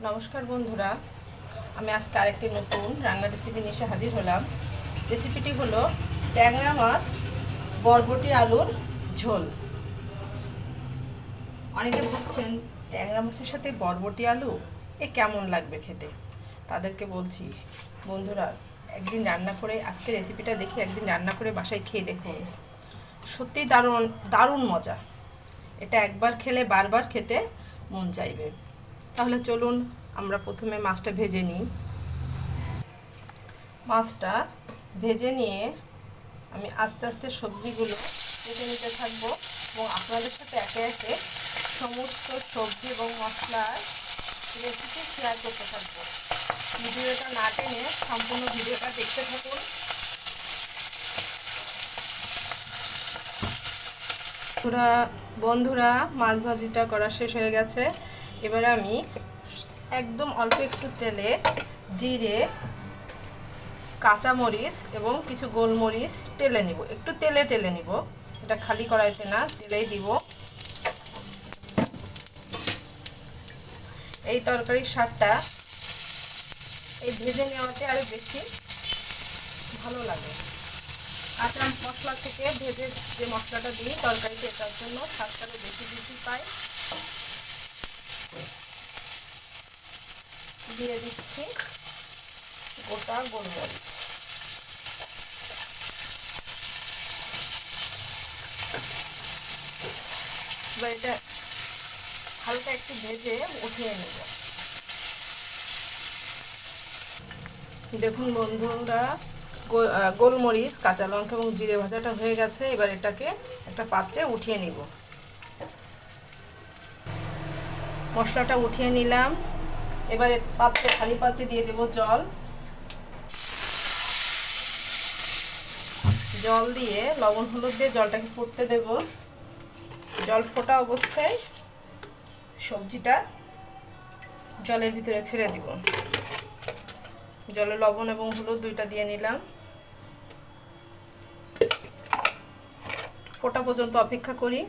নমস্কার বন্ধুরা, আমি আজকে আরেকটি নতুন রান্নার রেসিপি নিয়ে এসে হাজির হলাম। রেসিপিটি হলো ট্যাংরা মাছ বরবটি আলুর ঝোল। অনেকে ভাবছেন ট্যাংরা মাছের সাথে বরবটি আলু কেমন লাগবে খেতে। তাদেরকে বলছি, বন্ধুরা একদিন রান্না করে, আজকে রেসিপিটা দেখে একদিন রান্না করে বাসায় খেয়ে দেখুন। সত্যিই দারুণ দারুণ মজা। এটা একবার খেলে বারবার খেতে মন চাইবে। তাহলে চলুন আমরা প্রথমে মাছটা ভেজে নিই। মাছটা ভেজে নিয়ে আমি আস্তে আস্তে সবজিগুলো কেটে নিতে থাকবো এবং আপনাদের সাথে একে একে সমস্ত সবজি এবং মশলার রেসিপি শেয়ার করতে থাকবো। ভিডিওটা না টেনে সম্পূর্ণ ভিডিওটা দেখতে থাকুন। বন্ধুরা মাছ ভাজিটা করা শেষ হয়ে গেছে। এবার আমি একদম অল্প একটু তেলে জিরে, কাঁচামরিচ এবং কিছু গোলমরিচ টেলে নিব। একটু তেলে টেলে নিব, এটা খালি কড়াইতে না, তেলেই দিব। এই তরকারির স্বাদটা এই ভেজে নেওয়াতে আরও বেশি ভালো লাগে। কাঁচা মশলা থেকে ভেজে যে মশলাটা দিই তরকারিতে, এটার জন্য স্বাদটা বেশি বেশি পাই। দিয়ে দিচ্ছি গোটা গোলমরিচ। এবার এটা হালকা একটু ভেজে উঠিয়ে নেব। দেখুন বন্ধুরা, গোলমরিচ, কাঁচা লঙ্কা এবং জিরে ভাজাটা হয়ে গেছে। এবার এটাকে একটা পাত্রে উঠিয়ে নিব। মশলাটা উঠিয়ে নিলাম। এবারে পাত্রে, খালি পাত্রে দিয়ে দেব জল। জল দিয়ে লবণ হলুদ দিয়ে জলটাকে ফুটতে দেব। জল ফোটা অবস্থায় সবজিটা জলের ভিতরে ছেড়ে দিব। জলে লবণ এবং হলুদ দুইটা দিয়ে নিলাম। ফোটা পর্যন্ত অপেক্ষা করি।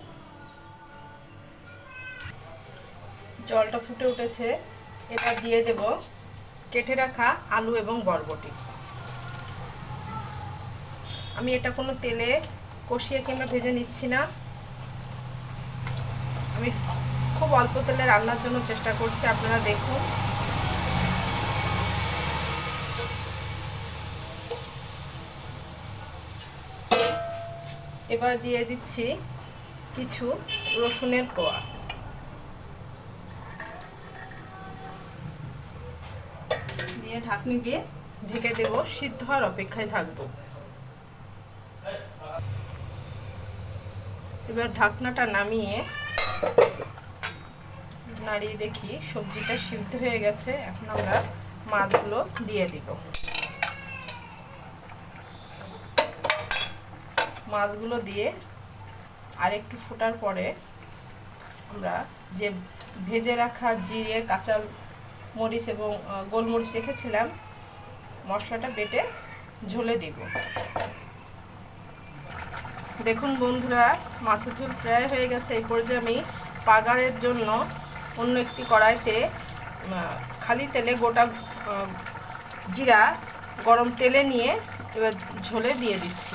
জলটা ফুটে উঠেছে। এবার দিয়ে দেব কেটে রাখা আলু এবং বরবটি। আমি এটা কোনো তেলে কষিয়ে কিংবা ভেজে নিচ্ছি না। আমি খুব অল্প তেলে রান্নার জন্য চেষ্টা করছি, আপনারা দেখুন। এবার দিয়ে দিচ্ছি কিছু রসুনের কোয়া। দিয়ে ঢাকনি দিয়ে ঢেকে দেব, সিদ্ধ হওয়ার অপেক্ষায় থাকবো। এবার ঢাকনাটা নামিয়ে নাড়িয়ে দেখি সবজিটা সিদ্ধ হয়ে গেছে। এখন আমরা মাছগুলো দিয়ে দিব। মাছগুলো দিয়ে আর একটু ফোটার পরে আমরা যে ভেজে রাখা জিরে, কাঁচা মরিচ এবং গোলমরিচ রেখেছিলাম, মশলাটা বেটে ঝোলে দিব। দেখুন বন্ধুরা, মাছের ঝোল প্রায় হয়ে গেছে। এই পর্যায়ে আমি পাগারের জন্য অন্য একটি কড়াইতে খালি তেলে গোটা জিরা গরম তেলে নিয়ে এবার ঝোলে দিয়ে দিচ্ছি।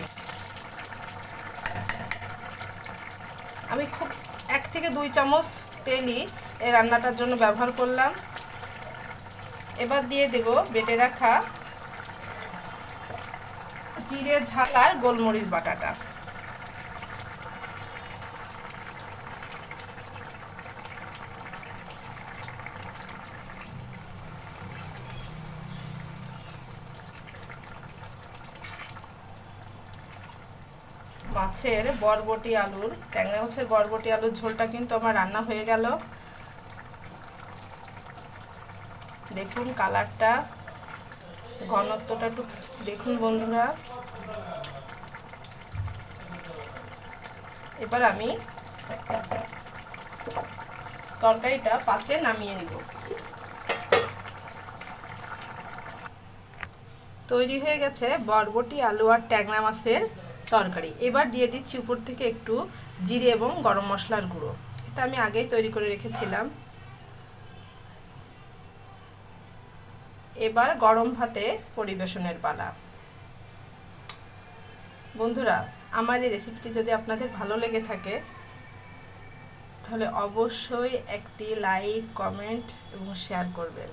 আমি খুব 1 থেকে 2 চামচ তেলই এই রান্নাটার জন্য ব্যবহার করলাম। এবার দিয়ে দেব বেটে রাখা জিরে, ঝাল আর গোলমরিচ বাটাটা। মাছের বরবটি আলুর, ট্যাংরা মাছের বরবটি আলুর ঝোলটা কিন্তু আমার রান্না হয়ে গেল। দেখুন কালারটা, ঘনত্বটা একটু দেখুন বন্ধুরা। এবার আমি তরকারিটা পাত্রে নামিয়ে নিব। তৈরি হয়ে গেছে বরবটি আলু আর ট্যাংরা মাছের তরকারি। এবার দিয়ে দিচ্ছি উপর থেকে একটু জিরে এবং গরম মশলার গুঁড়ো। এটা আমি আগেই তৈরি করে রেখেছিলাম। এবার গরম ভাতে পরিবেশনের পালা। বন্ধুরা, আমার এই রেসিপিটি যদি আপনাদের ভালো লেগে থাকে তাহলে অবশ্যই একটি লাইক, কমেন্ট এবং শেয়ার করবেন।